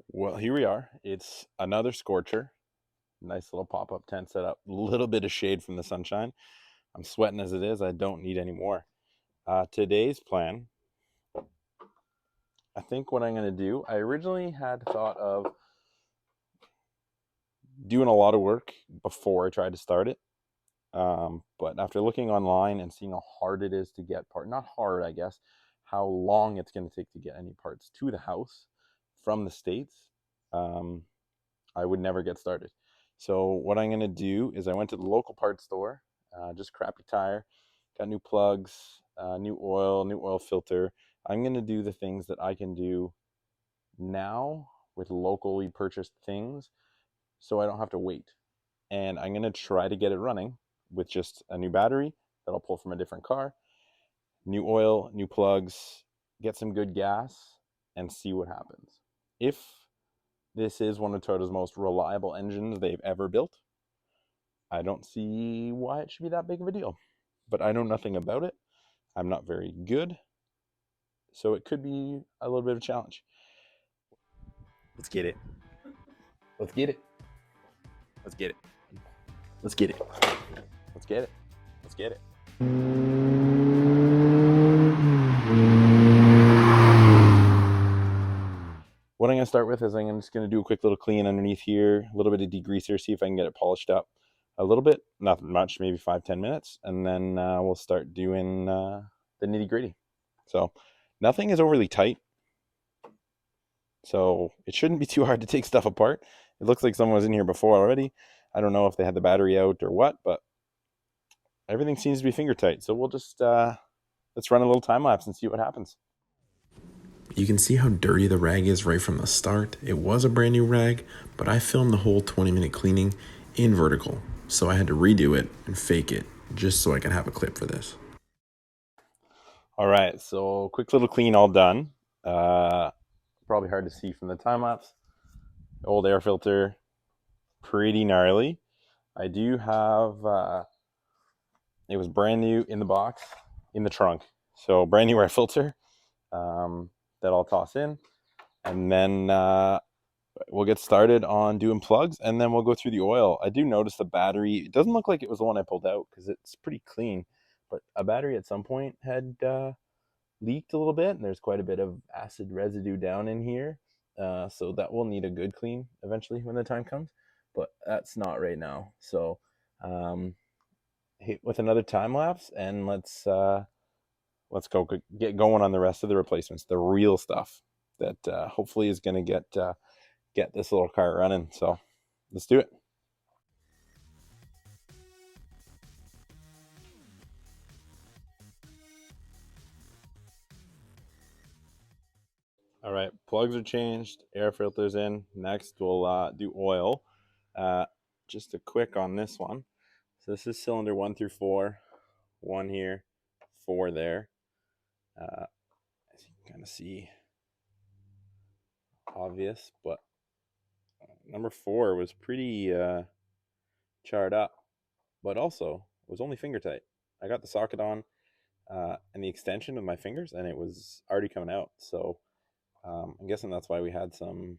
Well, here we are. It's another scorcher. Nice little pop-up tent set up. A little bit of shade from the sunshine. I'm sweating as it is. I don't need any more. Today's plan, I think what I'm going to do, I originally had thought of doing a lot of work before I tried to start it. But after looking online and seeing how hard it is to get part, not hard, I guess, how long it's going to take to get any parts to the house from the States, um, I would never get started. So what I'm going to do is I went to the local parts store, just crappy tire, got new plugs, new oil filter. I'm going to do the things that I can do now with locally purchased things so I don't have to wait. And I'm going to try to get it running with just a new battery that I'll pull from a different car, new oil, new plugs, get some good gas, and see what happens. If this is one of Toyota's most reliable engines they've ever built, I don't see why it should be that big of a deal. But I know nothing about it. I'm not very good, so it could be a little bit of a challenge. Let's get it. Let's get it. Let's get it. Let's get it. Let's get it. Let's get it. What I'm going to start with is I'm just going to do a quick little clean underneath here, a little bit of degreaser, see if I can get it polished up a little bit, not much, maybe 5-10 minutes, and then we'll start doing the nitty gritty. So nothing is overly tight, so it shouldn't be too hard to take stuff apart. It looks like someone was in here before already. I don't know if they had the battery out or what, but everything seems to be finger tight. So we'll just let's run a little time lapse and see what happens. You can see how dirty the rag is right from the start. It was a brand new rag, but I filmed the whole 20-minute cleaning in vertical, so I had to redo it and fake it just so I could have a clip for this. All right, so quick little clean all done. Probably hard to see from the time lapse. Old air filter, pretty gnarly. I do have, it was brand new in the box, in the trunk. So brand new air filter that I'll toss in. And then we'll get started on doing plugs, and then we'll go through the oil. I do notice the battery, it doesn't look like it was the one I pulled out because it's pretty clean. But a battery at some point had leaked a little bit, and there's quite a bit of acid residue down in here. So that will need a good clean eventually when the time comes, but that's not right now. So hit with another time lapse, and let's go get going on the rest of the replacements, the real stuff that hopefully is going to get this little car running. So let's do it. All right, plugs are changed, air filters in. Next, we'll do oil. Uh, just a quick on this one. So this is cylinder 1 through 4, 1 here, 4 there. As you can kind of see, obvious, but number 4 was pretty charred up, but also was only finger tight. I got the socket on and the extension of my fingers, and it was already coming out. So I'm guessing that's why we had some.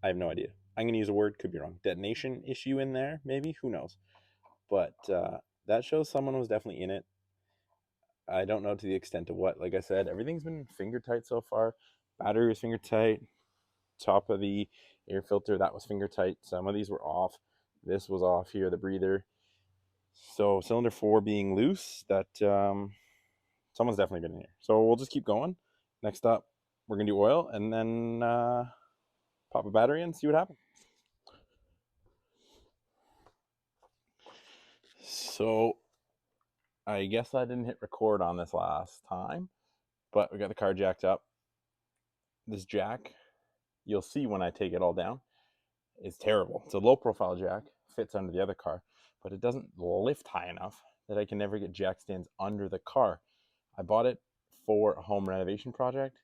I have no idea. I'm going to use a word, could be wrong. Detonation issue in there, maybe. Who knows? But that shows someone was definitely in it. I don't know to the extent of what. Like I said, everything's been finger tight so far. Battery was finger tight. Top of the air filter, that was finger tight. Some of these were off. This was off here, the breather. So cylinder 4 being loose, that someone's definitely been in here. So we'll just keep going. Next up, we're gonna do oil, and then pop a battery and see what happens. So I guess I didn't hit record on this last time, but we got the car jacked up. This jack, you'll see when I take it all down, is terrible. It's a low profile jack, fits under the other car, but it doesn't lift high enough that I can never get jack stands under the car. I bought it for a home renovation project.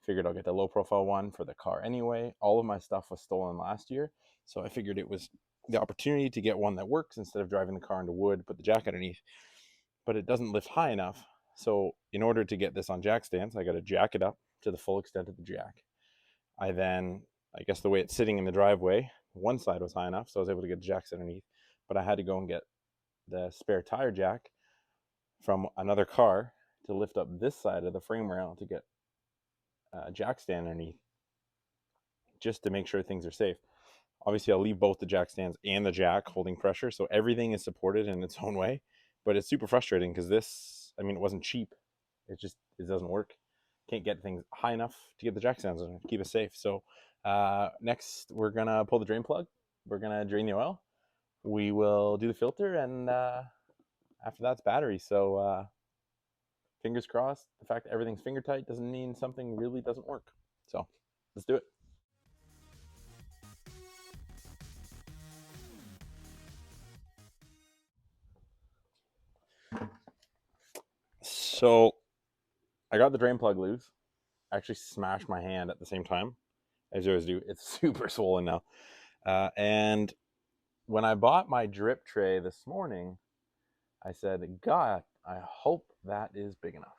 Figured I'll get the low profile one for the car anyway. All of my stuff was stolen last year, so I figured it was the opportunity to get one that works instead of driving the car into wood, put the jack underneath. But it doesn't lift high enough. So in order to get this on jack stands, I got to jack it up to the full extent of the jack. I then, I guess the way it's sitting in the driveway, one side was high enough, so I was able to get the jacks underneath. But I had to go and get the spare tire jack from another car to lift up this side of the frame rail to get a jack stand underneath, just to make sure things are safe. Obviously, I'll leave both the jack stands and the jack holding pressure, so everything is supported in its own way. But it's super frustrating because this, I mean, it wasn't cheap. It doesn't work. Can't get things high enough to get the jack stands and keep it safe. So next, we're gonna pull the drain plug. We're gonna drain the oil. We will do the filter, and after that's battery. So fingers crossed. The fact that everything's finger tight doesn't mean something really doesn't work. So let's do it. So I got the drain plug loose. I actually smashed my hand at the same time, as you always do. It's super swollen now. And when I bought my drip tray this morning, I said, God, I hope that is big enough.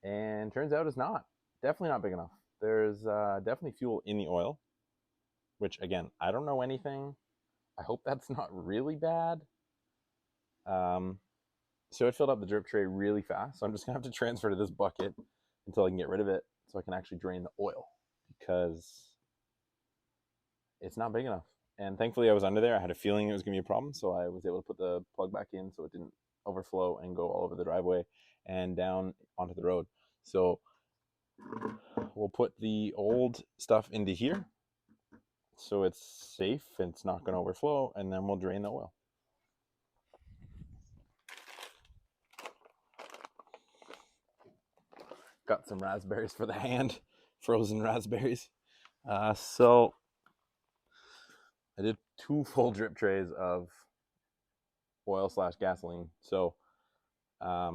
And turns out it's not. Definitely not big enough. There's definitely fuel in the oil, which again, I don't know anything. I hope that's not really bad. Um, so it filled up the drip tray really fast. So I'm just gonna have to transfer to this bucket until I can get rid of it, so I can actually drain the oil, because it's not big enough. And thankfully, I was under there. I had a feeling it was gonna be a problem, so I was able to put the plug back in so it didn't overflow and go all over the driveway and down onto the road. So we'll put the old stuff into here so it's safe and it's not going to overflow, and then we'll drain the oil. Got some raspberries for the hand, frozen raspberries. So I did 2 full drip trays of oil slash gasoline. So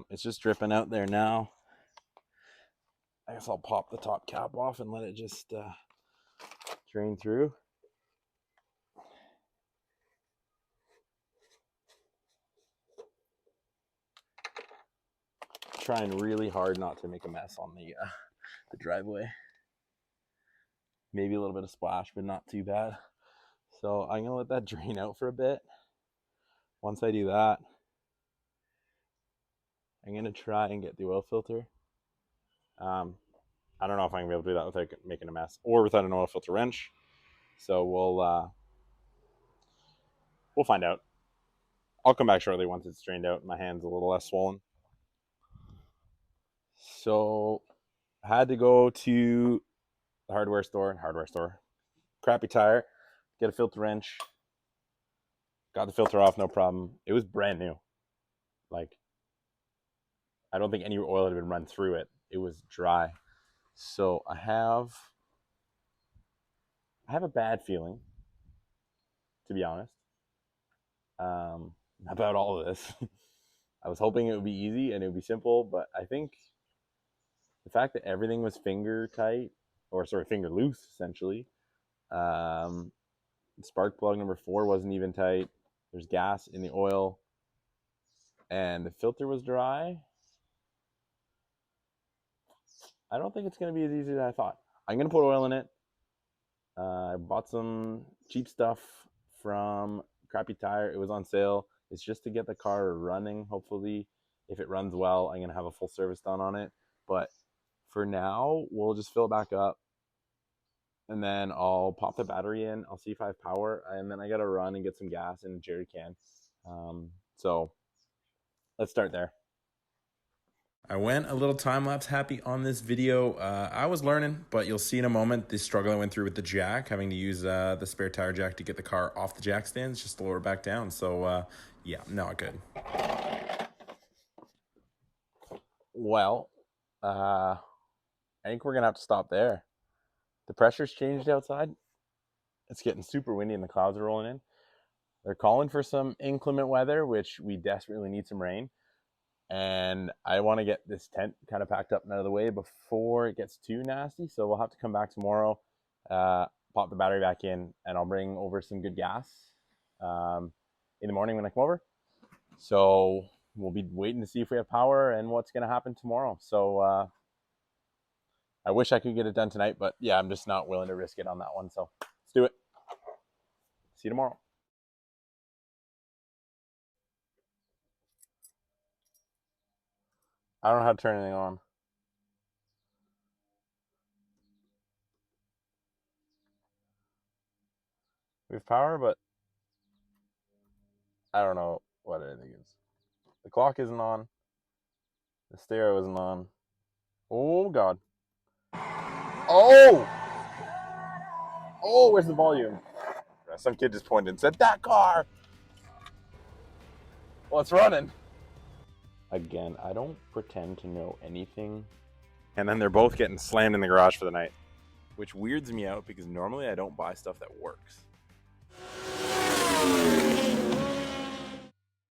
it's just dripping out there now. I guess I'll pop the top cap off and let it just drain through. Trying really hard not to make a mess on the driveway. Maybe a little bit of splash, but not too bad. So I'm gonna let that drain out for a bit. Once I do that, I'm gonna try and get the oil filter. Um, I don't know if I'm gonna be able to do that without making a mess or without an oil filter wrench. So we'll find out. I'll come back shortly once it's drained out and my hand's a little less swollen. So I had to go to the hardware store, Crappy Tire, get a filter wrench. Got the filter off, no problem. It was brand new. Like, I don't think any oil had been run through it. It was dry. So I have a bad feeling, to be honest, about all of this. I was hoping it would be easy and it would be simple, but I think the fact that everything was finger tight, or sorry, finger loose, essentially. Um, Spark plug number 4 wasn't even tight. There's gas in the oil, and the filter was dry. I don't think it's going to be as easy as I thought. I'm going to put oil in it. I bought some cheap stuff from Crappy Tire. It was on sale. It's just to get the car running. Hopefully, if it runs well, I'm going to have a full service done on it. But for now, we'll just fill it back up, and then I'll pop the battery in. I'll see if I have power, and then I got to run and get some gas in a jerry can. So let's start there. I went a little time lapse happy on this video. I was learning, but you'll see in a moment the struggle I went through with the jack, having to use the spare tire jack to get the car off the jack stands just to lower it back down. So, yeah, not good. Well, I think we're going to have to stop there. The pressure's changed outside. It's getting super windy and the clouds are rolling in. They're calling for some inclement weather, which we desperately need some rain. And I want to get this tent kind of packed up and out of the way before it gets too nasty. So we'll have to come back tomorrow, pop the battery back in, and I'll bring over some good gas in the morning when I come over. So we'll be waiting to see if we have power and what's going to happen tomorrow. So I wish I could get it done tonight, but yeah, I'm just not willing to risk it on that one. So let's do it. See you tomorrow. I don't know how to turn anything on. We have power, but I don't know what anything is. The clock isn't on. The stereo isn't on. Oh God. Oh! Oh, where's the volume? Some kid just pointed and said, "That car!" Well, it's running. Again, I don't pretend to know anything. And then they're both getting slammed in the garage for the night, which weirds me out because normally I don't buy stuff that works.